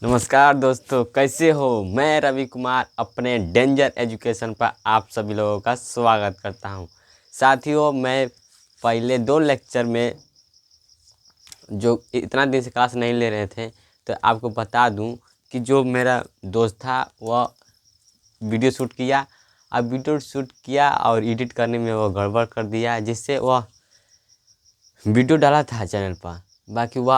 नमस्कार दोस्तों, कैसे हो। मैं रवि कुमार अपने डेंजर एजुकेशन पर आप सभी लोगों का स्वागत करता हूं। साथियों, मैं पहले 2 लेक्चर में जो इतना दिन से क्लास नहीं ले रहे थे, तो आपको बता दूं कि जो मेरा दोस्त था वह वीडियो शूट किया। अब वीडियो शूट किया और एडिट करने में वो गड़बड़ कर दिया, जिससे वह वीडियो डाला था चैनल पर, बाकी वह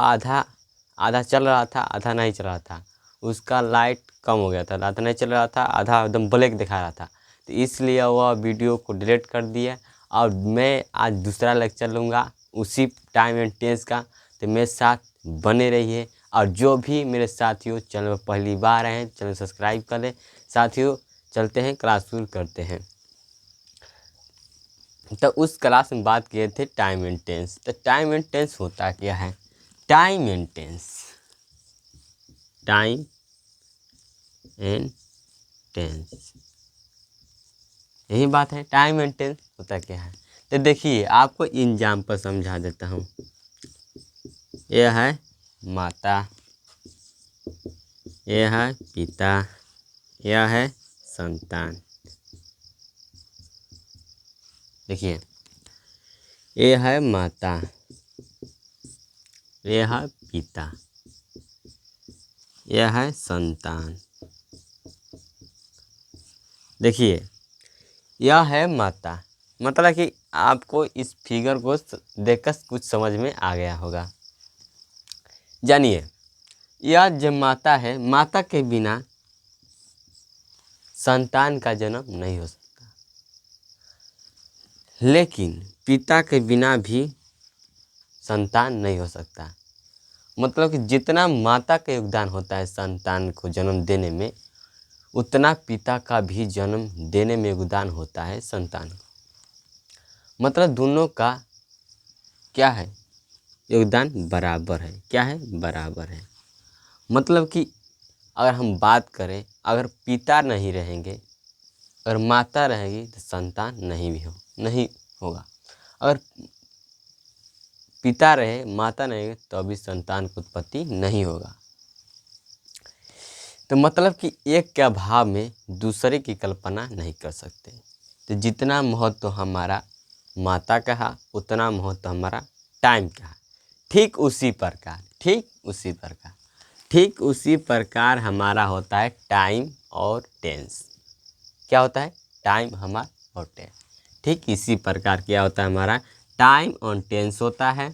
आधा चल रहा था, आधा नहीं चल रहा था। उसका लाइट कम हो गया था, आधा नहीं चल रहा था, आधा एकदम ब्लैक दिखा रहा था। तो इसलिए वह वीडियो को डिलीट कर दिया। और मैं आज दूसरा लेक्चर लूँगा उसी टाइम एंड टेंस का। तो मेरे साथ बने रहिए। और जो भी मेरे साथियों चैनल पर पहली बार आए हैं, चैनल सब्सक्राइब कर लें। साथियों, चलते हैं, क्लास शुरू करते हैं। तो उस क्लास में बात किए थे टाइम एंड टेंस। तो टाइम एंड टेंस होता क्या है? Time and tense, time and tense, यही बात है। टाइम एंड टेंस होता क्या है? तो देखिए, आपको एग्जाम्पल समझा देता हूँ। यह है माता, यह है पिता, यह है संतान। देखिए, यह है माता, यह है पिता, यह है संतान। देखिए, यह है माता, मतलब कि आपको इस फिगर को देखकर कुछ समझ में आ गया होगा। जानिए, यह जो माता है, माता के बिना संतान का जन्म नहीं हो सकता। लेकिन पिता के बिना भी संतान नहीं हो सकता। मतलब कि जितना माता का योगदान होता है संतान को जन्म देने में, उतना पिता का भी जन्म देने में योगदान होता है संतान को। मतलब दोनों का क्या है? योगदान बराबर है। क्या है? बराबर है। मतलब कि अगर हम बात करें, अगर पिता नहीं रहेंगे, अगर माता रहेगी, तो संतान नहीं होगा। अगर पिता रहे, माता नहीं रहे, तो अभी संतान की उत्पत्ति नहीं होगा। तो मतलब कि एक के अभाव में दूसरे की कल्पना नहीं कर सकते। तो जितना महत्व हमारा माता का है, उतना महत्व हमारा टाइम का है। ठीक उसी प्रकार हमारा होता है टाइम और टेंस। क्या होता है? टाइम हमारा और टेंस। ठीक इसी प्रकार क्या होता है? हमारा टाइम और टेंस होता है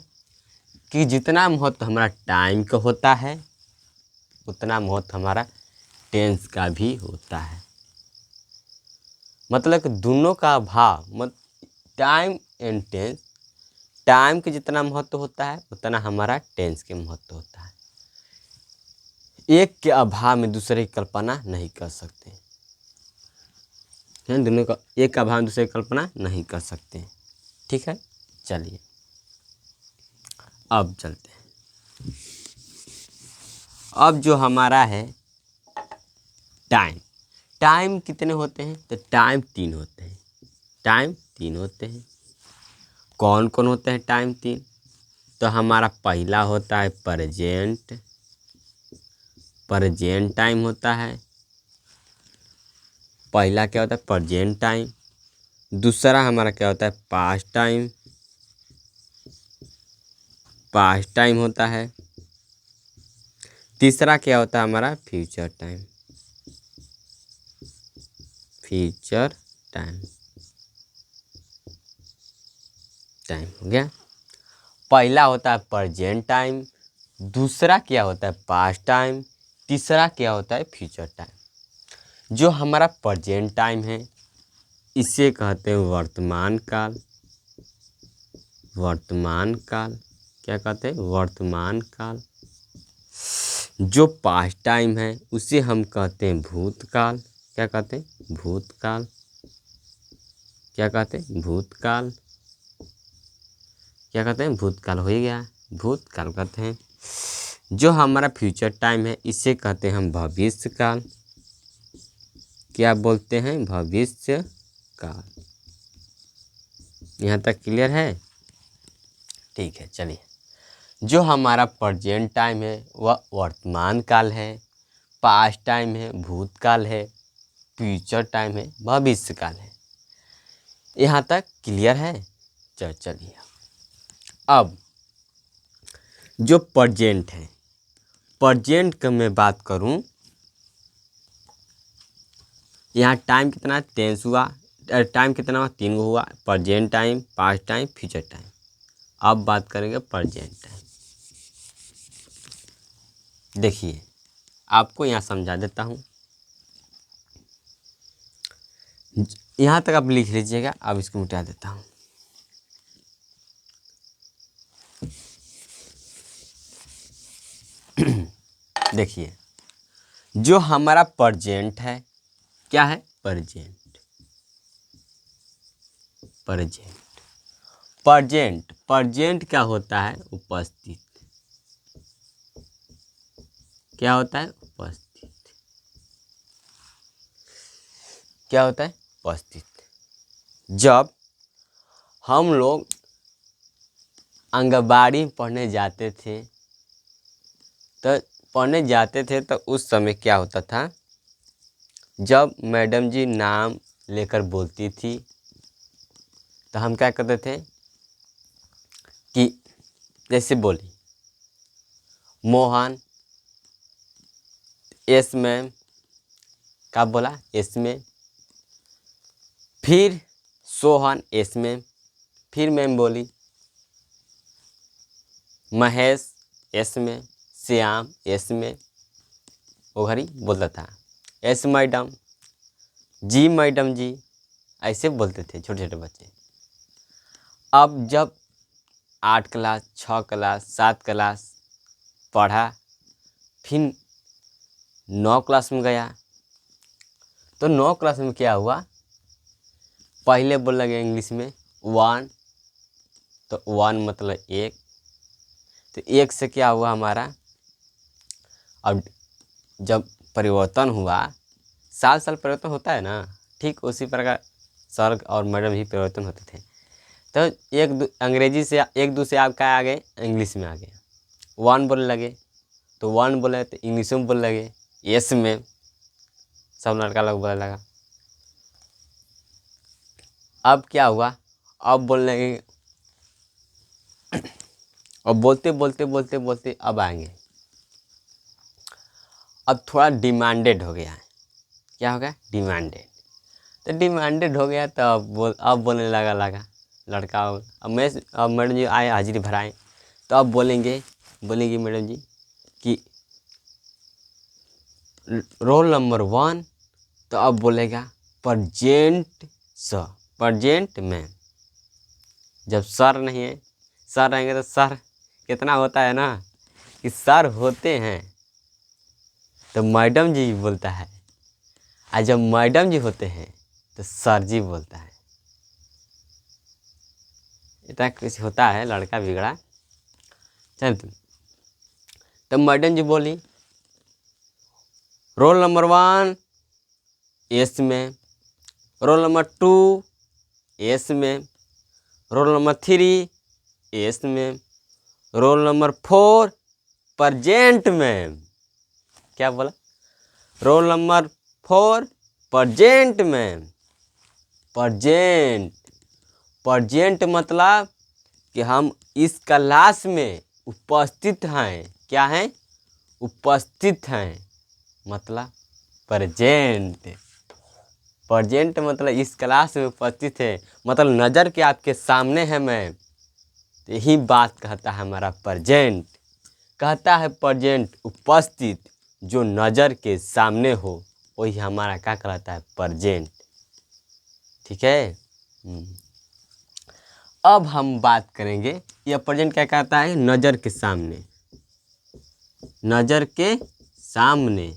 कि जितना महत्व हमारा टाइम का होता है, उतना महत्व हमारा टेंस का भी होता है। मतलब कि दोनों का अभाव, टाइम एंड टेंस, टाइम के जितना महत्व होता है, उतना हमारा टेंस के महत्व होता है। एक के अभाव में दूसरे की कल्पना नहीं कर सकते हैं। दोनों का एक का अभाव में दूसरे की कल्पना नहीं कर सकते। ठीक है, चलिए अब चलते हैं। अब जो हमारा है टाइम कितने होते हैं? तो टाइम 3 होते हैं। टाइम 3 होते हैं। कौन कौन होते हैं टाइम 3? तो हमारा पहला होता है प्रेजेंट टाइम होता है। पहला क्या होता है? Present time. दूसरा हमारा क्या होता है? पास्ट टाइम होता है। तीसरा क्या होता है? हमारा फ्यूचर टाइम। टाइम हो गया। पहला होता है प्रेजेंट टाइम, दूसरा क्या होता है? पास्ट टाइम, तीसरा क्या होता है? Future time. जो हमारा प्रेजेंट टाइम है, इसे कहते हैं वर्तमान काल। क्या कहते हैं? वर्तमान काल। जो पास्ट टाइम है, उसे हम कहते हैं भूतकाल। क्या कहते हैं? भूतकाल। क्या कहते हैं? भूतकाल। क्या कहते हैं? भूतकाल हो ही गया, भूतकाल कहते हैं। जो हमारा फ्यूचर टाइम है, इसे कहते हैं हम भविष्य काल। क्या बोलते हैं? भविष्य काल। यहाँ तक क्लियर है? ठीक है, चलिए। जो हमारा प्रेजेंट टाइम है, वह वर्तमान काल है। पास्ट टाइम है, भूतकाल है, फ्यूचर टाइम है, भविष्यकाल है। यहाँ तक क्लियर है? चलिए अब जो प्रेजेंट है, प्रेजेंट का मैं बात करूँ, यहाँ टाइम कितना है? टेंस हुआ। टाइम कितना हुआ? 3 गो हुआ। Present time, past time, future time. अब बात करेंगे प्रेजेंट टाइम। देखिए आपको यहाँ समझा देता हूँ, यहाँ तक आप लिख लीजिएगा। अब इसको मिटा देता हूँ। देखिए जो हमारा प्रेजेंट है, क्या है? प्रेजेंट। प्रेजेंट क्या होता है? उपस्थित। क्या होता है? उपस्थित। क्या होता है? उपस्थित। जब हम लोग आंगनबाड़ी पढ़ने जाते थे तो उस समय क्या होता था? जब मैडम जी नाम लेकर बोलती थी तो हम क्या करते थे कि जैसे बोली मोहन, यस मैम, क्या बोला? Yes ma'am. फिर सोहन, यस मैम। फिर मैम बोली Mahesh, yes ma'am. Shyam, yes ma'am. वो घड़ी बोलता था यस मैडम, जी मैडम जी, ऐसे बोलते थे छोटे छोटे बच्चे। अब जब 8 क्लास, 6 क्लास, 7 क्लास पढ़ा, फिर 9 क्लास में गया तो 9 क्लास में क्या हुआ? पहले बोल लगे इंग्लिश में 1, तो 1 मतलब 1। तो 1 से क्या हुआ हमारा? अब जब परिवर्तन हुआ, साल परिवर्तन होता है ना, ठीक उसी प्रकार सर और मैडम ही परिवर्तन होते थे। तो अंग्रेजी से 1-2 से आप क्या आ गए? इंग्लिश में आ गए। 1 बोलने लगे तो 1 बोले तो इंग्लिश में बोलने लगे यस में, सब लड़का लोग बोलने लगा। अब क्या हुआ? अब बोलने लगे, अब बोलते अब आएंगे। अब थोड़ा डिमांडेड हो गया है। क्या हो गया? डिमांडेड। तो डिमांडेड हो गया तो अब बोलने लगा लड़का। अब मैडम जी आए हाजिरी भराएं तो अब बोलेंगी मैडम जी कि रोल नंबर 1, तो अब बोलेगा प्रेजेंट सर, प्रेजेंट मैम। जब सर नहीं है, सर रहेंगे तो सर कितना होता है ना कि सर होते हैं तो मैडम जी बोलता है, और जब मैडम जी होते हैं तो सर जी बोलता है। इतना कुछ होता है, लड़का बिगड़ा। चल तो मैडम जी बोली roll number 1 yes ma'am, roll number 2 yes ma'am, roll number 3 yes ma'am, roll number 4 present ma'am. क्या बोला? Roll number 4 present ma'am. Present मतलब कि हम इस क्लास में उपस्थित हैं। क्या हैं? उपस्थित हैं, मतलब प्रेजेंट मतलब इस क्लास में उपस्थित है, मतलब नज़र के आपके सामने है मैम। तो यही बात कहता है हमारा प्रेजेंट। कहता है प्रेजेंट उपस्थित, जो नज़र के सामने हो, वही हमारा क्या कहलाता है? प्रेजेंट। ठीक है। अब हम बात करेंगे यह प्रेजेंट क्या कहता है? नज़र के सामने। नज़र के सामने,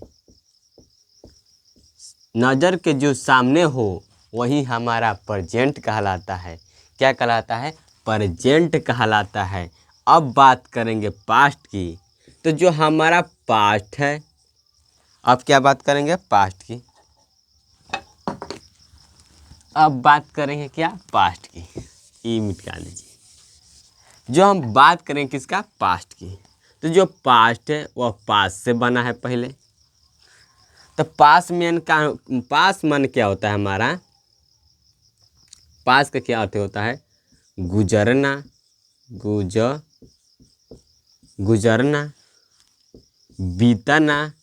नज़र के जो सामने हो वही हमारा प्रेजेंट कहलाता है। क्या कहलाता है? प्रेजेंट कहलाता है। अब बात करेंगे पास्ट की, तो जो हमारा पास्ट है, अब क्या बात करेंगे? पास्ट की। अब बात करेंगे क्या? पास्ट की। ई मिटा लीजिए। जो हम बात करेंगे किसका? पास्ट की। तो जो पास्ट है वह पास्ट से बना है पहले, तो पास मन क्या होता है हमारा? पास का क्या अर्थ होता है? गुजरना, गुजरना, बीतना,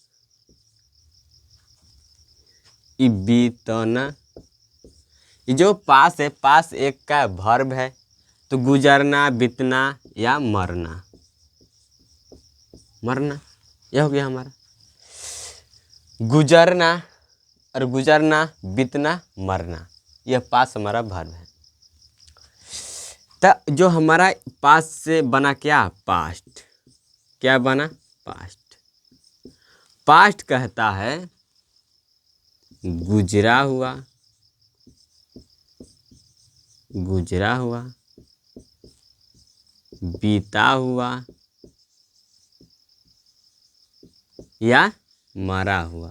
बीतना। ये जो पास है, पास एक का वर्ब है, तो गुजरना, बीतना या मरना, मरना यह हो गया हमारा गुजरना। और गुजरना, बीतना, मरना, यह पास हमारा वर्ब है। तो जो हमारा पास से बना क्या? पास्ट। क्या बना? पास्ट। पास्ट कहता है गुजरा हुआ, गुजरा हुआ, बीता हुआ या मरा हुआ।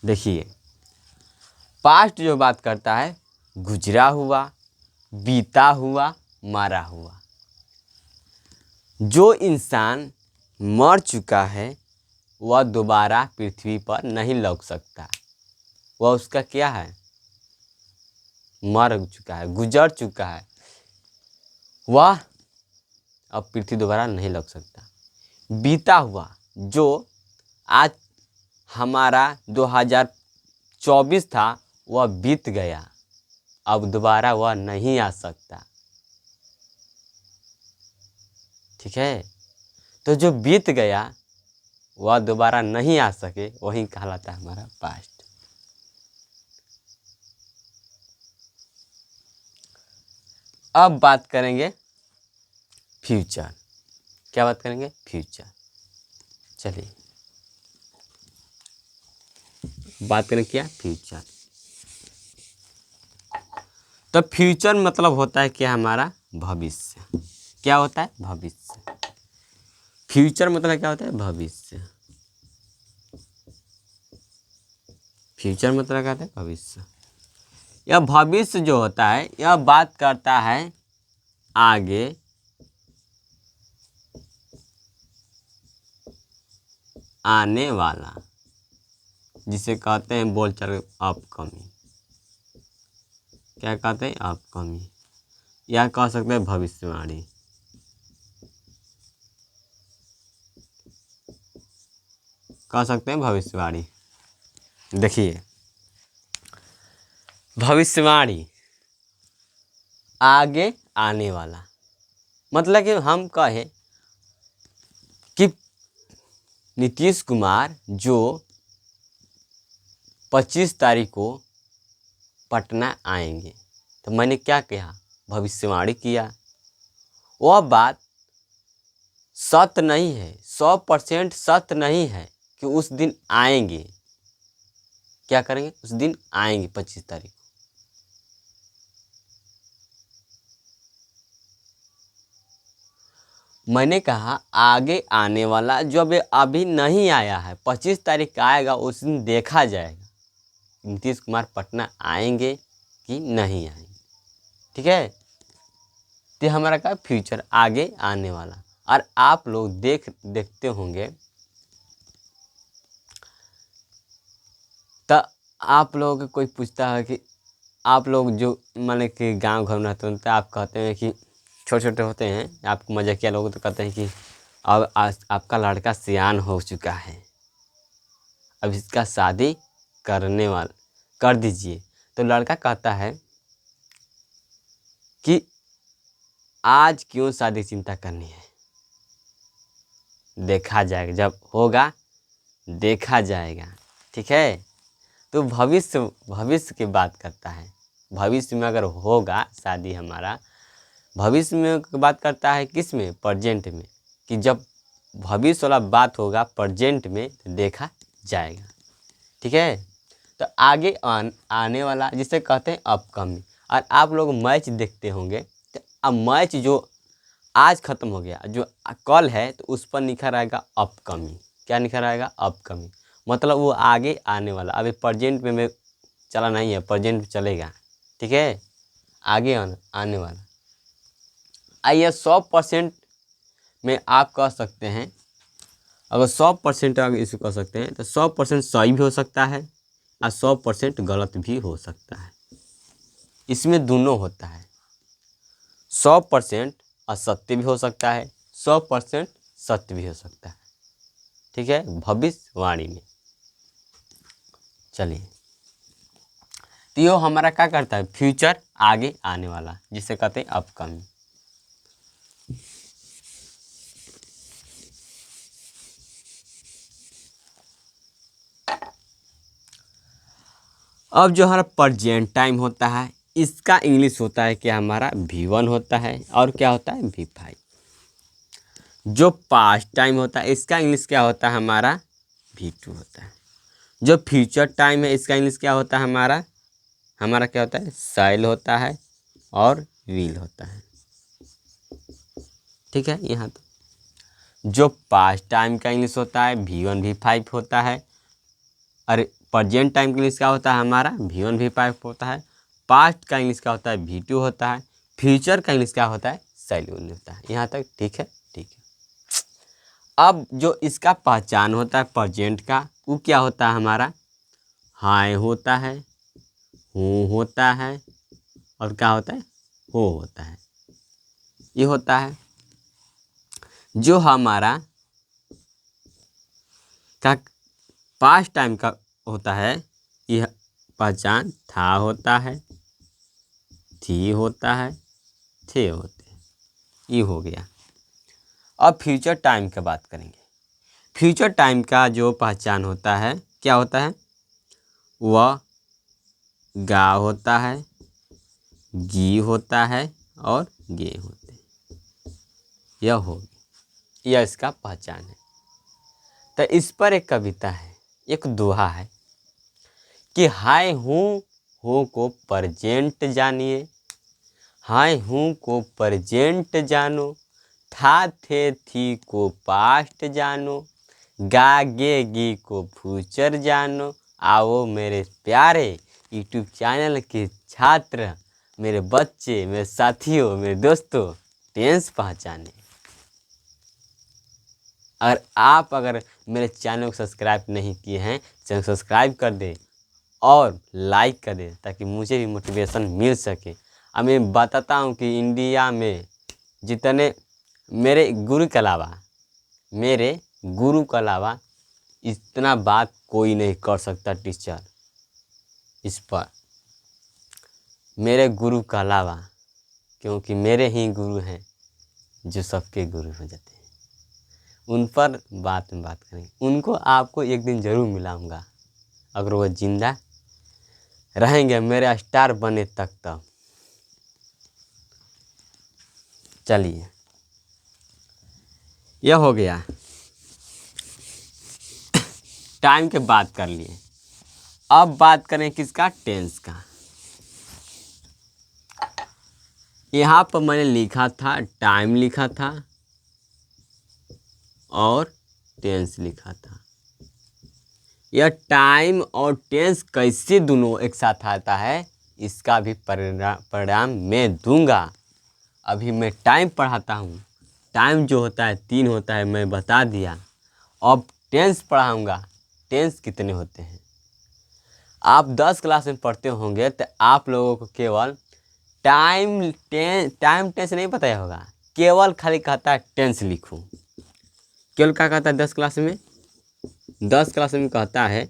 देखिए, पास्ट जो बात करता है गुजरा हुआ, बीता हुआ, मरा हुआ। जो इंसान मर चुका है वह दोबारा पृथ्वी पर नहीं लौट सकता। वह उसका क्या है? मर चुका है, गुजर चुका है, वह अब पृथ्वी दोबारा नहीं लौट सकता। बीता हुआ, जो आज हमारा 2024 था वह बीत गया, अब दोबारा वह नहीं आ सकता। ठीक है, तो जो बीत गया वह दोबारा नहीं आ सके वही कहलाता है हमारा पास्ट। अब बात करेंगे फ्यूचर। क्या बात करेंगे? फ्यूचर। चलिए बात करें क्या? फ्यूचर। तो फ्यूचर मतलब होता है क्या? हमारा भविष्य। क्या होता है? भविष्य। फ्यूचर मतलब क्या होता है? भविष्य। फ्यूचर मतलब क्या होता है? भविष्य। यह भविष्य जो होता है यह बात करता है आगे आने वाला, जिसे कहते हैं बोलचाल अपकमिंग। क्या कहते हैं? अपकमिंग, या कह सकते हैं भविष्यवाणी। कह सकते हैं भविष्यवाणी। देखिए, भविष्यवाणी आगे आने वाला, मतलब कि हम कहें कि नीतीश कुमार जो 25 तारीख को पटना आएंगे, तो मैंने क्या कहा? भविष्यवाणी किया। वह बात सत्य नहीं है, 100% सत्य नहीं है कि उस दिन आएंगे। क्या करेंगे? उस दिन आएंगे 25 तारीख को। मैंने कहा आगे आने वाला, जब अभी नहीं आया है, 25 तारीख का आएगा, उस दिन देखा जाएगा नीतीश कुमार पटना आएंगे कि नहीं आएंगे। ठीक है, तो हमारा का फ्यूचर, आगे आने वाला। और आप लोग देखते होंगे, तो आप लोगों को कोई पूछता है कि आप लोग जो माने कि गांव घर में रहते हैं, तो आप कहते हैं कि छोटे छोटे होते हैं, आपको मजाकिया लोग तो कहते हैं कि अब आपका लड़का सियान हो चुका है, अब इसका शादी कर दीजिए। तो लड़का कहता है कि आज क्यों शादी की चिंता करनी है, देखा जाएगा, जब होगा देखा जाएगा। ठीक है, तो भविष्य की बात करता है। भविष्य में अगर होगा शादी हमारा, भविष्य में बात करता है किस में? प्रेजेंट में, कि जब भविष्य वाला बात होगा प्रेजेंट में तो देखा जाएगा। ठीक है, तो आगे आने वाला जिसे कहते हैं अपकमिंग। और आप लोग मैच देखते होंगे, तो अब मैच जो आज ख़त्म हो गया, जो कल है, तो उस पर लिखा रहेगा अपकमिंग। क्या लिखा रहेगा? अपकमिंग, मतलब वो आगे आने वाला। अभी प्रेजेंट में चला नहीं है, प्रेजेंट में चलेगा। ठीक है, आगे आने वाला। आइए 100% में आप कह सकते हैं, अगर 100% अगर इसको कह सकते हैं तो 100% सही भी हो सकता है और 100% गलत भी हो सकता है। इसमें दोनों होता है, 100% असत्य भी हो सकता है, 100% सत्य भी हो सकता है। ठीक है, भविष्यवाणी में। चलिए, तो ये हमारा क्या करता है, फ्यूचर, आगे आने वाला, जिसे कहते हैं अपकमिंग। अब जो हमारा प्रेजेंट टाइम होता है, इसका इंग्लिश होता है कि हमारा V1 होता है, और क्या होता है V5। जो पास्ट टाइम होता है, इसका इंग्लिश क्या होता है, हमारा V2 होता है। जो फ्यूचर टाइम है, इसका इंग्लिश क्या होता है, हमारा क्या होता है, साइल होता है और विल होता है। ठीक है, यहाँ तो जो पास्ट टाइम का इंग्लिश होता है V1 V5 होता है। अरे, प्रेजेंट टाइम का इंग्लिश क्या होता है, हमारा V1 V5 होता है। पास्ट का इंग्लिश क्या होता है, V2 होता है। फ्यूचर का इंग्लिश क्या होता है, साइल विल होता है। यहाँ तक ठीक है, ठीक है। अब जो इसका पहचान होता है प्रेजेंट का, वो क्या होता है, हमारा हाय होता है, हूँ होता है, और क्या होता है, हो होता है। ये होता है। जो हमारा का पास्ट टाइम का होता है, यह पहचान था होता है, थी होता है, थे होते हैं। ये हो गया। अब फ्यूचर टाइम की बात करेंगे। फ्यूचर टाइम का जो पहचान होता है, क्या होता है, वह गा होता है, गी होता है और गे होते हैं। यह हो गया, यह इसका पहचान है। तो इस पर एक कविता है, एक दोहा है कि हाय हूँ हो को प्रेजेंट जानिए, हाय हूँ को प्रेजेंट जानो, था थे थी को पास्ट जानो, गा गे गी को फ्यूचर जानो। आओ मेरे प्यारे यूट्यूब चैनल के छात्र, मेरे बच्चे, मेरे साथियों, मेरे दोस्तों, टेंस पहचाने। अगर मेरे चैनल को सब्सक्राइब नहीं किए हैं, चैनल को सब्सक्राइब कर दे और लाइक कर दे, ताकि मुझे भी मोटिवेशन मिल सके। अब मैं बताता हूँ कि इंडिया में जितने मेरे गुरु के अलावा इतना बात कोई नहीं कर सकता टीचर इस पर, मेरे गुरु के अलावा, क्योंकि मेरे ही गुरु हैं जो सबके गुरु हो जाते हैं। उन पर बात करेंगे, उनको आपको एक दिन ज़रूर मिलाऊंगा, अगर वो जिंदा रहेंगे मेरे स्टार बने तक। तब चलिए, यह हो गया, टाइम के बात कर लिए। अब बात करें किसका, टेंस का। यहाँ पर मैंने लिखा था, टाइम लिखा था और टेंस लिखा था। यह टाइम और टेंस कैसे दोनों एक साथ आता है, इसका भी परिणाम मैं दूंगा। अभी मैं टाइम पढ़ाता हूँ। टाइम जो होता है 3 होता है, मैं बता दिया। अब टेंस पढ़ाऊँगा, टेंस कितने होते हैं। आप 10 क्लास में पढ़ते होंगे तो आप लोगों को केवल टाइम टेंस नहीं पता होगा, केवल खाली कहता है टेंस लिखूं। केवल क्या कहता है 10 क्लास में, 10 क्लास में कहता है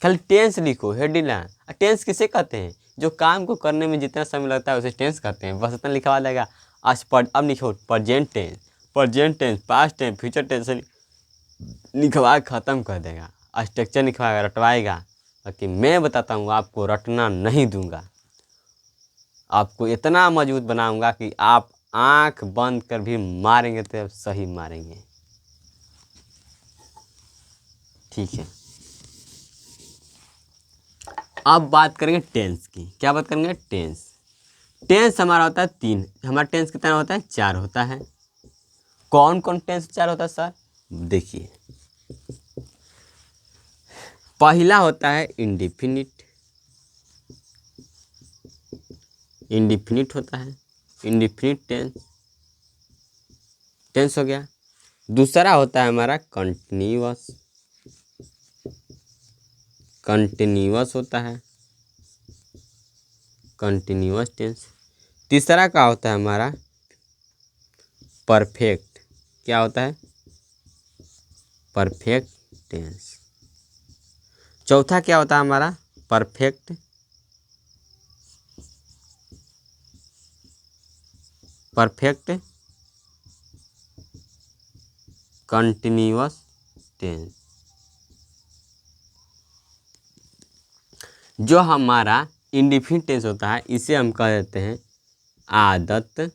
खाली टेंस लिखो, हेडिंग। टेंस किसे कहते हैं, जो काम को करने में जितना समय लगता है उसे टेंस कहते हैं। बस इतना लिखवा देगा। अब लिखो present tense, past tense, future tense लिखवा ख़त्म कर देगा। स्ट्रक्चर लिखवाएगा, रटवाएगा। बाकी मैं बताता हूँ, आपको रटना नहीं दूंगा। आपको इतना मजबूत बनाऊंगा कि आप आंख बंद कर भी मारेंगे तो सही मारेंगे। ठीक है, अब बात करेंगे टेंस की। क्या बात करेंगे, टेंस हमारा होता है 3। हमारा टेंस कितना होता है, 4 होता है। कौन कौन टेंस 4 होता है सर, देखिए। पहला होता है इंडिफिनिट होता है, इंडिफिनिट टेंस। टेंस हो गया। दूसरा होता है हमारा कंटिन्यूअस, कंटिन्यूअस होता है कंटिन्यूअस टेंस। तीसरा क्या होता है हमारा परफेक्ट, क्या होता है परफेक्ट टेंस। चौथा क्या होता है हमारा परफेक्ट कंटिन्यूअस टेंस। जो हमारा इंडिफिनिट टेंस होता है इसे हम कह देते हैं आदत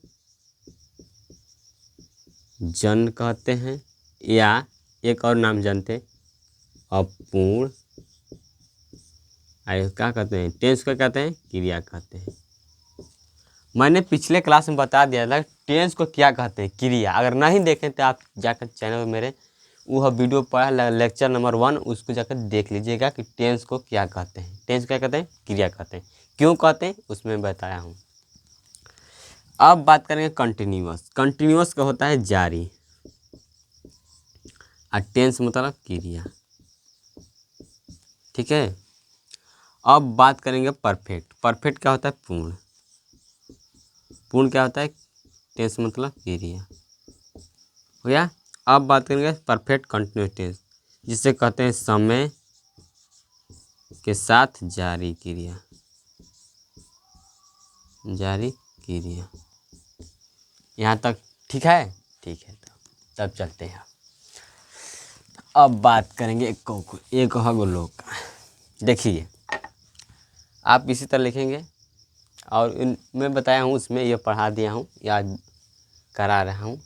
जन कहते हैं, या एक और नाम जानते हैं अपूर्ण, क्या कहते हैं टेंस को कहते हैं क्रिया कहते हैं। मैंने पिछले क्लास में बता दिया था टेंस को क्या कहते हैं क्रिया। अगर नहीं देखें तो आप जाकर चैनल में मेरे वह वीडियो पढ़ा लेक्चर नंबर 1 उसको जाकर देख लीजिएगा कि टेंस को क्या कहते हैं। टेंस क्या कहते हैं क्रिया कहते हैं, क्यों कहते हैं उसमें बताया हूँ। अब बात करेंगे कंटिन्यूअस। कंटिन्यूअस का होता है जारी और टेंस मतलब क्रिया, ठीक है। अब बात करेंगे परफेक्ट। परफेक्ट क्या होता है पूर्ण, पूर्ण क्या होता है टेंस मतलब क्रिया, हो गया। अब बात करेंगे परफेक्ट कंटिन्यूअस टेंस, जिसे कहते हैं समय के साथ जारी क्रिया, जारी क्रिया। यहाँ तक ठीक है, ठीक है। तो तब चलते हैं। अब बात करेंगे एक लोग का। देखिए आप इसी तरह लिखेंगे और मैं बताया हूँ उसमें ये पढ़ा दिया हूँ, याद करा रहा हूँ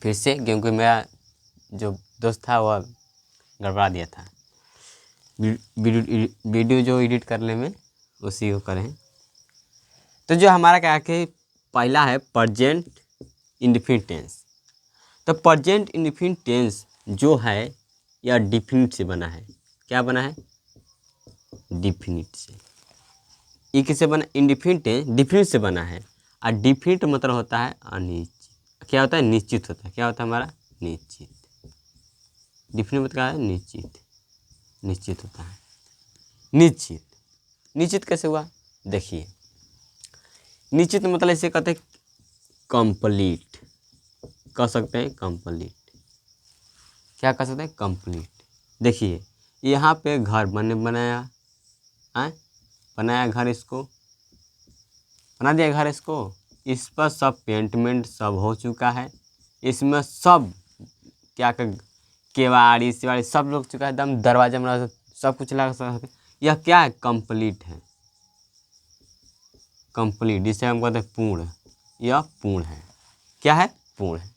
फिर से, क्योंकि मेरा जो दोस्त था वह गड़बड़ा दिया था वीडियो जो एडिट करने में, उसी को करें। तो जो हमारा क्या कि पहला है प्रेजेंट इंडेफिनिट टेंस। तो प्रेजेंट इंडेफिनिट टेंस जो है यह डिफिनिट से बना है। क्या बना है डिफिनिट से। ये किससे बना इंडेफिनिट टेंस डिफिनिट से बना है। और डिफिनिट मतलब होता है अनिश्चित, क्या होता है निश्चित होता है, क्या होता है हमारा निश्चित। डिफिनिट मतलब क्या है निश्चित, निश्चित होता है। निश्चित, निश्चित कैसे हुआ देखिए, निश्चित मतलब इसे कहते हैं कंप्लीट, कह सकते हैं कंप्लीट। क्या कह सकते हैं कंप्लीट। देखिए यहाँ पे घर बनाया है, बनाया घर, इसको बना दिया घर, इसको इस पर सब पेंटमेंट सब हो चुका है, इसमें सब क्या कर केवाड़ी सिवाड़ी सब लग चुका है, एकदम दरवाजा बना सब कुछ लगा सकते। यह क्या है कंप्लीट है, कंप्लीट जिसे हम कहते हैं पूर्ण। यह पूर्ण है, क्या है पूर्ण है,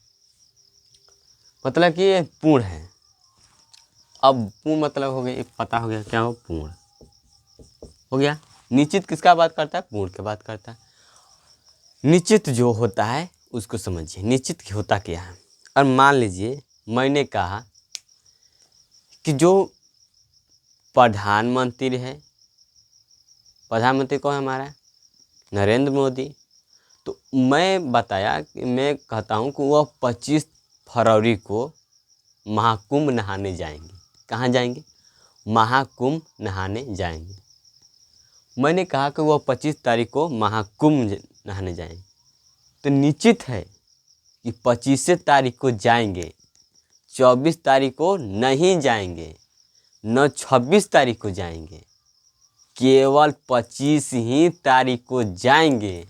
मतलब कि ये पूर्ण है। अब पूर्ण मतलब हो गया, पता हो गया क्या हो पूर्ण हो गया। निश्चित किसका बात करता है पूर्ण की बात करता है। निश्चित जो होता है उसको समझिए, निश्चित होता क्या है। और मान लीजिए मैंने कहा कि जो प्रधानमंत्री है, प्रधानमंत्री कौन है हमारा नरेंद्र मोदी। तो मैं बताया कि मैं कहता हूँ कि वह 25 फरवरी को महाकुंभ नहाने जाएंगे। कहाँ जाएंगे महाकुंभ नहाने जाएंगे। मैंने कहा कि वह 25 तारीख को महाकुंभ नहाने जाएंगे, तो निश्चित है कि 25 तारीख को जाएंगे, 24 तारीख को नहीं जाएंगे, न 26 तारीख को जाएंगे, केवल 25 ही तारीख को जाएंगे।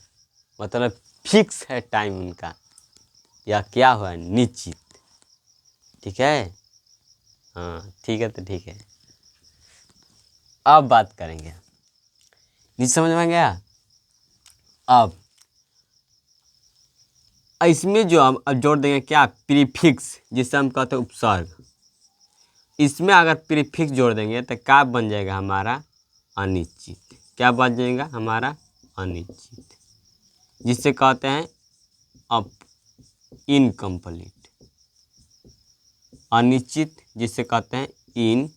मतलब फिक्स है टाइम उनका, या क्या हुआ निश्चित, ठीक है। हाँ ठीक है, तो ठीक है। अब बात करेंगे, नीचे समझ में गया। अब इसमें जो हम अब जोड़ देंगे क्या प्रीफिक्स, जिसे हम कहते हैं उपसर्ग। इसमें अगर प्रीफिक्स जोड़ देंगे तो क्या बन जाएगा हमारा अनिश्चित। क्या बन जाएगा हमारा अनिश्चित, जिसे कहते हैं अब इनकम्प्लीट। अनिश्चित जिसे कहते हैं इनकम्प्लीट,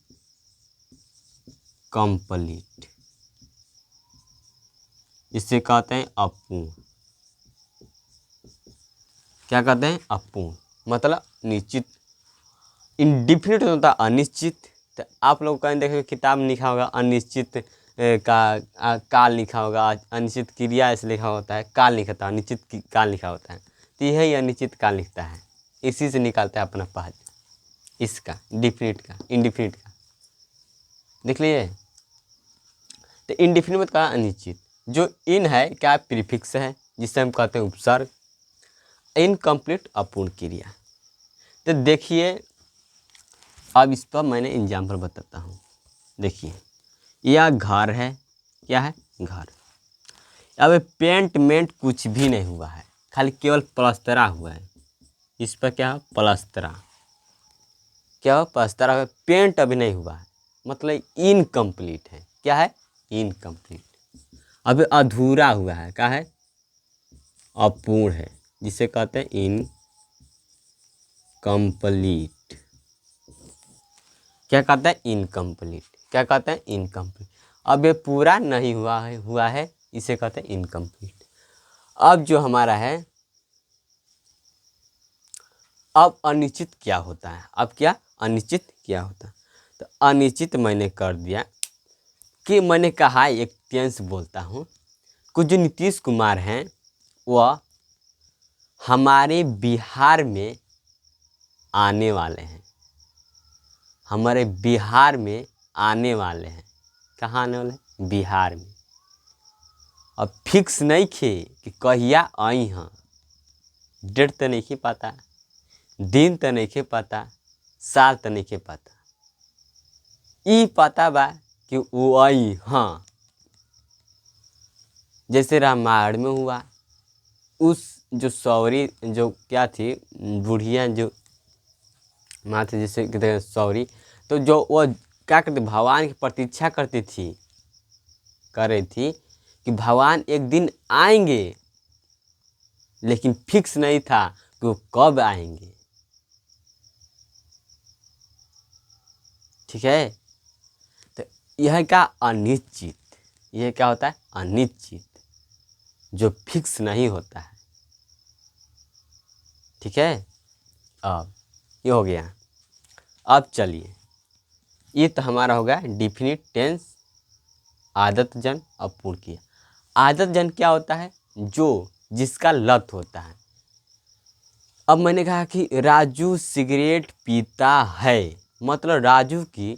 जिसे कहते हैं अपूर्ण। क्या कहते हैं अपूर्ण। मतलब निश्चित। इंडिफिनिट होता है अनिश्चित। तो आप लोग कहीं देखेंगे किताब में लिखा होगा अनिश्चित काल लिखा होगा, अनिश्चित क्रिया ऐसे लिखा होता है, काल लिखा होता है, अनिश्चित काल लिखा होता है। तो यही अनिश्चित काल लिखता है, इसी से निकालता है अपना पद, इसका डिफिनिट का इंडिफिनिट का। देख लीजिए, तो इंडिफिनिट मतलब कहा अनिश्चित। जो इन है क्या प्रीफिक्स है जिसे हम कहते हैं उपसर्ग। इनकम्प्लीट अपूर्ण क्रिया। तो देखिए अब इस पर मैंने एग्जाम्पल बताता हूँ। देखिए यह घर है, क्या है घर। अब पेंट मेंट कुछ भी नहीं हुआ है, खाली केवल प्लस्तरा हुआ है। इस पर क्या है प्लस्तरा, क्या हुआ प्लस्तरा हुआ, पेंट अभी नहीं हुआ है, मतलब इनकम्प्लीट है। क्या है इनकम्प्लीट, अभी अधूरा हुआ है, क्या है अपूर्ण है, जिसे कहते हैं इनकम्प्लीट। क्या कहते हैं इनकम्प्लीट, क्या कहते हैं इनकम्प्लीट। अब ये पूरा नहीं हुआ है इसे कहते हैं इनकम्प्लीट। अब जो हमारा है, अब अनिश्चित क्या होता है, अब क्या अनिश्चित क्या होता है। तो अनिश्चित मैंने कर दिया कि मैंने कहा एक टेंस बोलता हूँ। कुछ जो नीतीश कुमार हैं वह हमारे बिहार में आने वाले हैं, हमारे बिहार में आने वाले हैं। कहाँ आने वाले हैं, बिहार में। अब फिक्स नहीं खे कि कहिया आई हैं, डेट तो नहीं के पता, दिन तो नहीं के पता, साल तो नहीं के पता, ई पता बा कि वो आई हाँ। जैसे रामायण में हुआ, उस जो सौरी जो क्या थी बुढ़िया जो माँ थी, जैसे कहते हैं सौरी, तो जो वो क्या करती भगवान की प्रतीक्षा करती थी, कर रही थी कि भगवान एक दिन आएंगे, लेकिन फिक्स नहीं था कि वो कब आएंगे। ठीक है, तो यह क्या अनिश्चित, यह क्या होता है अनिश्चित, जो फिक्स नहीं होता है। ठीक है, अब ये हो गया। अब चलिए, ये तो हमारा हो गया डिफिनिट टेंस, आदतजन अपूर्ण क्रिया। आदतजन क्या होता है, जो जिसका लत होता है। अब मैंने कहा कि राजू सिगरेट पीता है, मतलब राजू की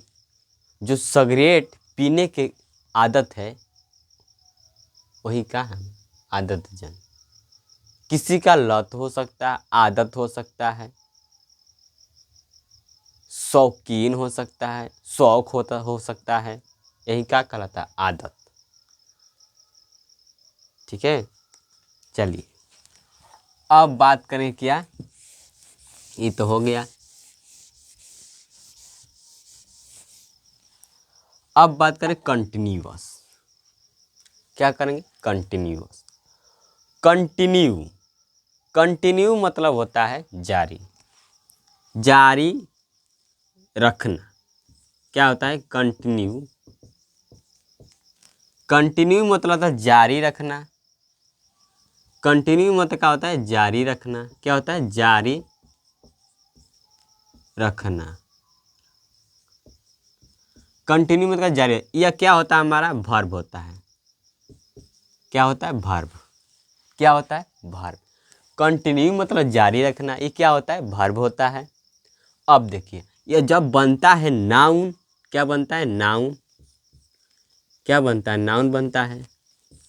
जो सिगरेट पीने की आदत है वही का है आदतजन। किसी का लत हो सकता है, आदत हो सकता है, शौकीन हो सकता है, शौक हो सकता है, यही क्या कहलाता है आदत। ठीक है, चलिए अब बात करें क्या, ये तो हो गया। अब बात करें कंटिन्यूअस। क्या करेंगे कंटिन्यूअस। कंटिन्यू, कंटिन्यू मतलब होता है जारी, जारी रखना। क्या होता है कंटिन्यू, कंटिन्यू मतलब होता है जारी रखना। कंटिन्यू मतलब क्या होता है जारी रखना, क्या होता है जारी रखना। कंटिन्यू मतलब जारी, यह क्या होता है हमारा वर्ब होता है। क्या होता है वर्ब, क्या होता है वर्ब। कंटिन्यू मतलब जारी रखना, ये क्या होता है वर्ब होता है। अब देखिए यह जब बनता है नाउन, क्या बनता है नाउन, क्या बनता है नाउन बनता है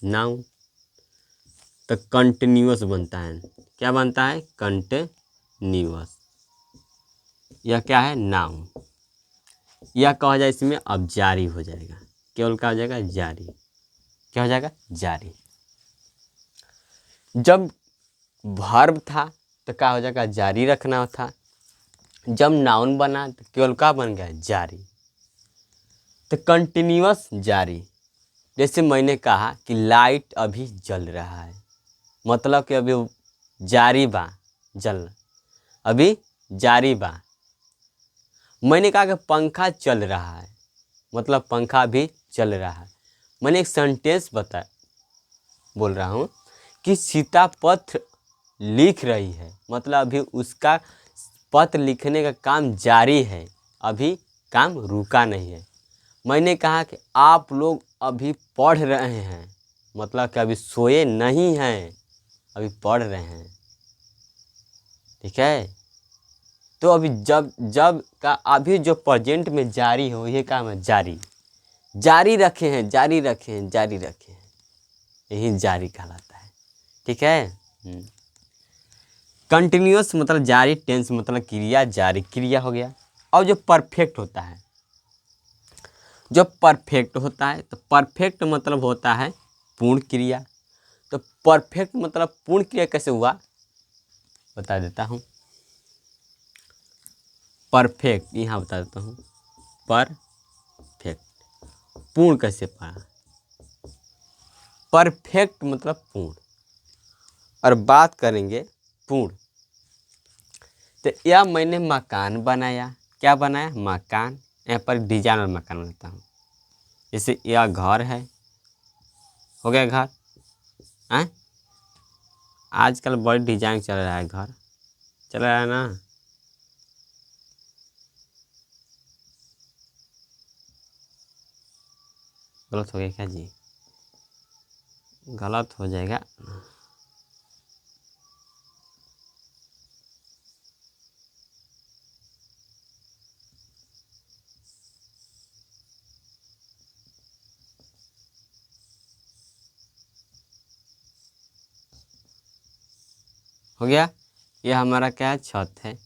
नाउन। तो कंटिन्यूअस बनता है, क्या बनता है कंटिन्यूअस। यह क्या है नाउन, यह कहा जाए इसमें अब जारी हो जाएगा, केवल क्या हो जाएगा जारी, क्या हो जाएगा जारी। जब वर्ब था तो क्या हो जाएगा जारी रखना था, जब नाउन बना तो केवल क्या बन गया जारी। तो कंटिन्यूअस जारी। जैसे मैंने कहा कि लाइट अभी जल रहा है, मतलब कि अभी जारी बा, जल अभी जारी बा। मैंने कहा कि पंखा चल रहा है, मतलब पंखा भी चल रहा है। मैंने एक सेंटेंस बोल रहा हूँ कि सीता पत्र लिख रही है, मतलब अभी उसका पत्र लिखने का काम जारी है, अभी काम रुका नहीं है। मैंने कहा कि आप लोग अभी पढ़ रहे हैं, मतलब कि अभी सोए नहीं हैं, अभी पढ़ रहे हैं। ठीक है, तो अभी जब जब का अभी जो प्रेजेंट में जारी हो, ये काम है जारी। जारी रखे हैं, जारी रखे हैं, जारी रखे हैं, यही जारी कहलाता है। ठीक है। कंटिन्यूअस मतलब जारी, टेंस मतलब क्रिया, जारी क्रिया हो गया। और जो परफेक्ट होता है, जो परफेक्ट होता है, तो परफेक्ट मतलब होता है पूर्ण क्रिया। तो परफेक्ट मतलब पूर्ण क्रिया कैसे हुआ बता देता हूँ। परफेक्ट यहाँ बता देता हूँ, परफेक्ट पूर्ण कैसे पढ़ा। परफेक्ट मतलब पूर्ण, और बात करेंगे पूर्ण, तो यह मैंने मकान बनाया। क्या बनाया? मकान। यहाँ पर डिजाइन और मकान बनाता हूँ। जैसे यह घर है, हो गया घर। हैं, आजकल बड़ी डिजाइन चल रहा है, घर चल रहा है ना। गलत हो गया क्या जी? गलत हो जाएगा। हो गया। यह हमारा क्या है? छत है।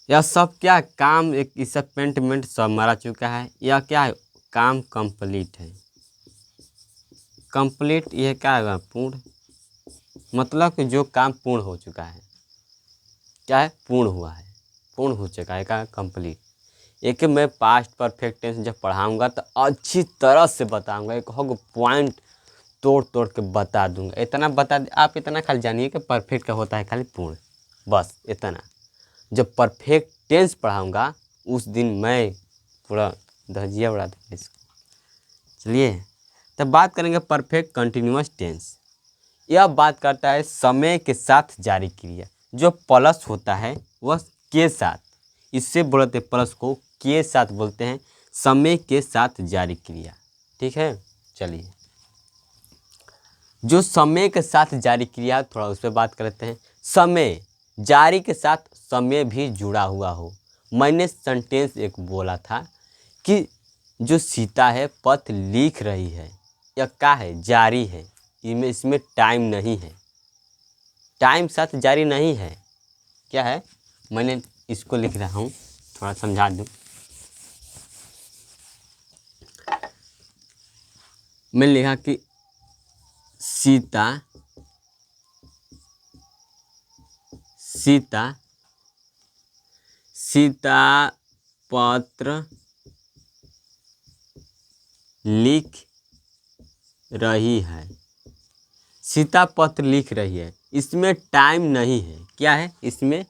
यह सब क्या काम, एक इस पेंट मेंट सब मारा चुका है। यह क्या है? काम कंप्लीट है। कंप्लीट यह क्या है? पूर्ण, मतलब कि जो काम पूर्ण हो चुका है। क्या है? पूर्ण हुआ है, पूर्ण हो चुका है, क्या? कंप्लीट। एक मैं पास्ट परफेक्ट टेंस जब पढ़ाऊंगा तो अच्छी तरह से बताऊंगा, एक हो पॉइंट तोड़ तोड़ के बता दूंगा। इतना बता आप इतना खाली जानिए कि परफेक्ट का होता है खाली पूर्ण, बस इतना। जब परफेक्ट टेंस पढ़ाऊंगा उस दिन मैं पूरा धजिया उड़ा दूंगा इसको। चलिए, तब बात करेंगे परफेक्ट कंटिन्यूअस टेंस। यह बात करता है समय के साथ जारी क्रिया। जो प्लस होता है वह के साथ, इससे बोलते प्लस को के साथ बोलते हैं, समय के साथ जारी क्रिया। ठीक है। चलिए, जो समय के साथ जारी क्रिया, थोड़ा उस पर बात करते हैं। समय, जारी के साथ समय भी जुड़ा हुआ हो। मैंने सेंटेंस एक बोला था कि जो सीता है पत्र लिख रही है, यह क्या है? जारी है। इसमें टाइम नहीं है, टाइम साथ जारी नहीं है। क्या है? मैंने इसको लिख रहा हूँ, थोड़ा समझा दूँ। मैंने लिखा कि सीता सीता सीता पत्र लिख रही है। सीता पत्र लिख रही है, इसमें टाइम नहीं है। क्या है? इसमें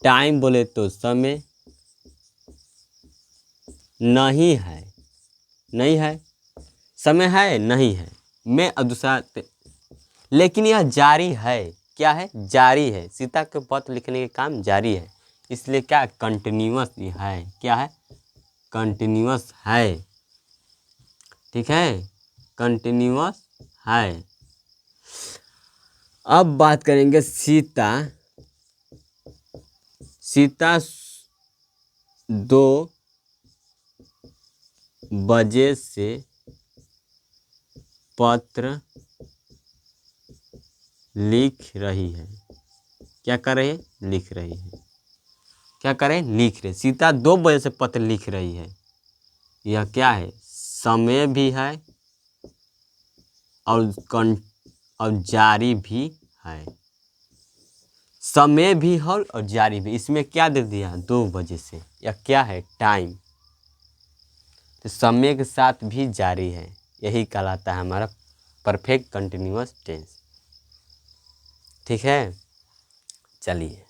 टाइम बोले तो समय नहीं है, नहीं है, समय है नहीं है, मैं दूसरा लेकिन यह जारी है। क्या है? जारी है। सीता के पत्र लिखने के काम जारी है, इसलिए क्या? कंटिन्यूअस है। क्या है? कंटिन्यूअस है। ठीक है, कंटिन्यूअस है। अब बात करेंगे सीता, सीता 2 बजे से पत्र लिख रही है। क्या कर रही है? लिख रही है। क्या कर रहे हैं? लिख रहे। सीता 2 बजे से पत्र लिख रही है। यह क्या है? समय भी है और और जारी भी है। समय भी है और जारी भी। इसमें क्या दे दिया? 2 बजे से। यह क्या है? टाइम। तो समय के साथ भी जारी है, यही कहलाता है हमारा परफेक्ट कंटिन्यूअस टेंस। ठीक है। चलिए,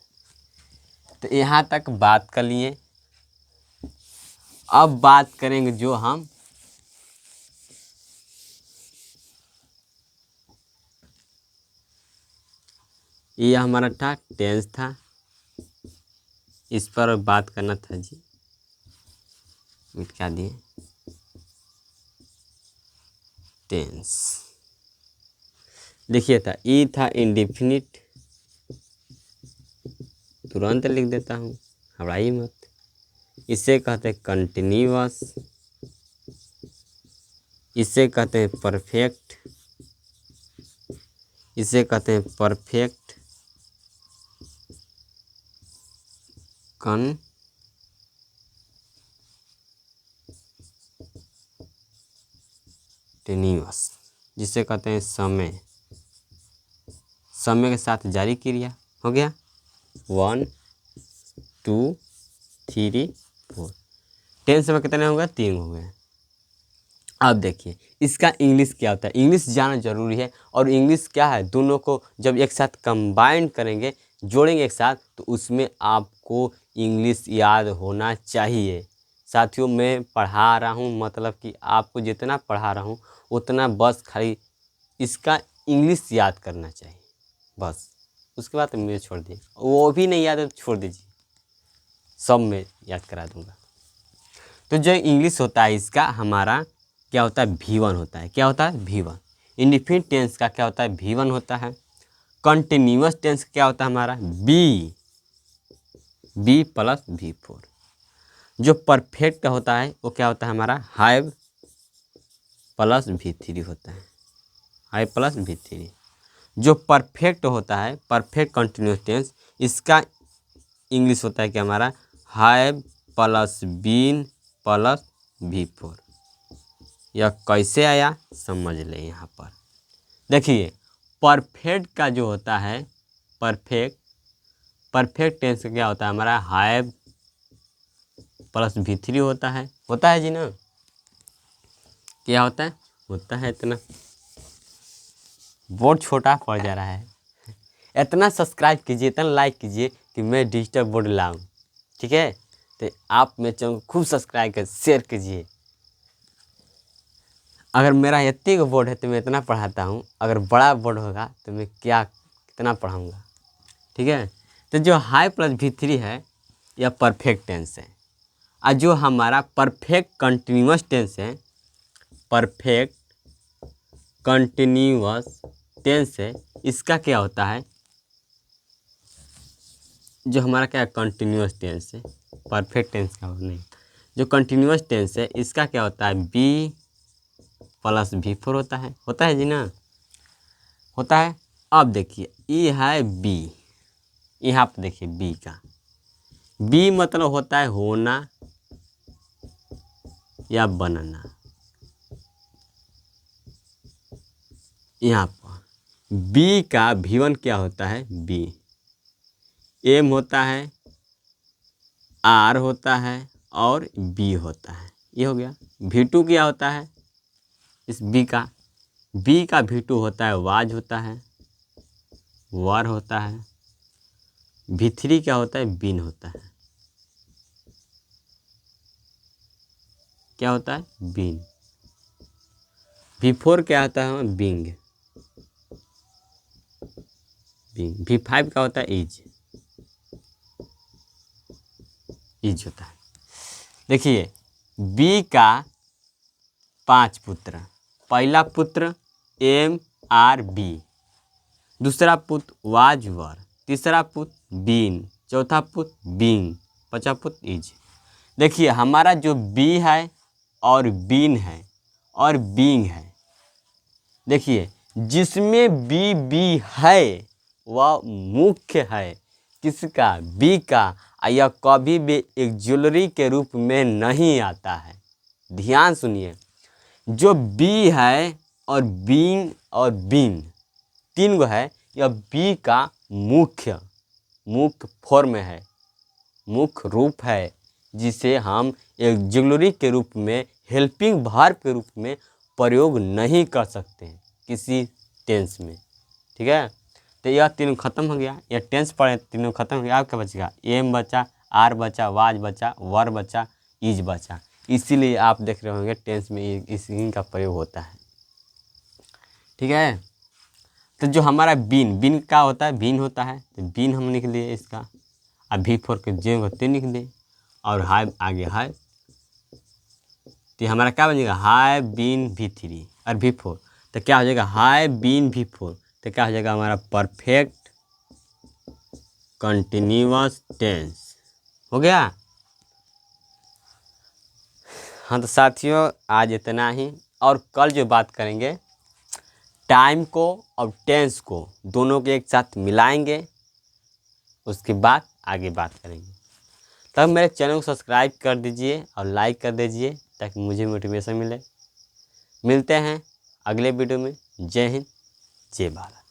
तो यहाँ तक बात कर लिए। अब बात करेंगे जो हम ये हमारा था टेंस था, इस पर बात करना था जी, मिटा दिए टेंस। देखिए था ई था इंडेफिनिट, तुरंत लिख देता हूँ, घबराइए मत। इसे कहते हैं कंटिन्यूअस, इसे कहते हैं परफेक्ट, इसे कहते हैं परफेक्ट कंटिन्यूअस, जिसे कहते हैं समय, समय के साथ जारी क्रिया। हो गया 1 2 3 4, टेंस में कितने हो गए? 3 हो गए। अब देखिए इसका इंग्लिश क्या होता है, इंग्लिश जानना जरूरी है। और इंग्लिश क्या है, दोनों को जब एक साथ कंबाइन करेंगे, जोड़ेंगे एक साथ, तो उसमें आपको इंग्लिश याद होना चाहिए। साथियों मैं पढ़ा रहा हूँ, मतलब कि आपको जितना पढ़ा रहा हूँ उतना बस खाली इसका इंग्लिश याद करना चाहिए बस। उसके बाद मुझे छोड़ दिए, वो भी नहीं याद है तो छोड़ दीजिए, सब मैं याद करा दूँगा। तो जो इंग्लिश होता है इसका हमारा क्या होता है, V1 होता है। क्या होता है? V1। इंडिफिनिट टेंस का क्या होता है? V1 होता है। कंटिन्यूअस टेंस क्या होता है हमारा? B plus V4। जो परफेक्ट होता है वो क्या होता है हमारा? हैव प्लस V3 होता है, हैव प्लस V3। जो परफेक्ट होता है, परफेक्ट कंटिन्यूअस टेंस, इसका इंग्लिश होता है क्या हमारा? Have plus been plus V4। यह कैसे आया समझ लें। यहाँ पर देखिए परफेक्ट का जो होता है, परफेक्ट टेंस क्या होता है हमारा? हैव प्लस V3 होता है जी ना? क्या होता है? होता है इतना, बोर्ड छोटा पड़ जा रहा है। इतना सब्सक्राइब कीजिए, इतना लाइक कीजिए कि मैं डिजिटल बोर्ड लाऊं, ठीक है? तो आप मेरे चैनल को खूब सब्सक्राइब कर शेयर कीजिए। अगर मेरा इतने का बोर्ड है तो मैं इतना पढ़ाता हूँ, अगर बड़ा बोर्ड होगा तो मैं क्या कितना पढ़ाऊँगा, ठीक है? तो जो हाई प्लस V3 है यह परफेक्ट टेंस है। और जो हमारा परफेक्ट कंटिन्यूअस टेंस है, परफेक्ट कंटिन्यूअस टेंस है, इसका क्या होता है? जो हमारा क्या कंटिन्यूअस टेंस है, परफेक्ट टेंस का नहीं, जो कंटिन्यूअस टेंस है इसका क्या होता है? B प्लस V4 होता है जी ना? होता है। अब देखिए ये है B, यहाँ पर देखिए B का, B मतलब होता है होना या बनना। यहाँ पर B का V1 क्या होता है? B, M होता है, R होता है और B होता है। ये हो गया। V2 क्या होता है इस B का V2 होता है वाज होता है, वर होता है। V3 क्या होता है? बीन होता है। क्या होता है? बीन। V4 क्या होता है? बिंग। V5 क्या होता है? इज होता है। देखिए B का 5 पुत्र, पहला पुत्र MRB, दूसरा पुत्र वाज वर, तीसरा पुत्र बीन, चौथा पुत्र बींग, पांचवा पुत्र इज। देखिए हमारा जो B है और बीन है और बींग है, देखिए जिसमें बी है वह मुख्य है किसका? B का। यह कभी भी एक ज्वेलरी के रूप में नहीं आता है। ध्यान सुनिए, जो B है और बींग और बीन तीन गो है, यह B का मुख्य फॉर्म है, मुख्य रूप है, जिसे हम एक ज्वेलरी के रूप में, हेल्पिंग वर्ब के रूप में प्रयोग नहीं कर सकते किसी टेंस में, ठीक है? तो यह तीनों खत्म हो गया, यह टेंस पढ़े तीनों खत्म हो गया। अब क्या बचेगा? एम बचा, आर बचा, वाज बचा, वर बचा, इज बचा। इसीलिए आप देख रहे होंगे टेंस में इसी का प्रयोग होता है, ठीक है? तो जो हमारा बीन, बीन क्या होता है, बीन होता है, तो बीन हम लिख लिए इसका। अब V4 के जे होते निकले और हाई आगे हाई, तो हमारा क्या बनेगा, हाई बीन V3 और V4, तो क्या हो जाएगा, हाई बीन V4, तो क्या हो जाएगा हमारा परफेक्ट कंटिन्यूअस टेंस हो गया। हाँ तो साथियों आज इतना ही, और कल जो बात करेंगे टाइम को और टेंस को दोनों के एक साथ मिलाएंगे, उसके बाद आगे बात करेंगे। तब मेरे चैनल को सब्सक्राइब कर दीजिए और लाइक कर दीजिए ताकि मुझे मोटिवेशन मिले। मिलते हैं अगले वीडियो में। जय हिंद, जय भारत।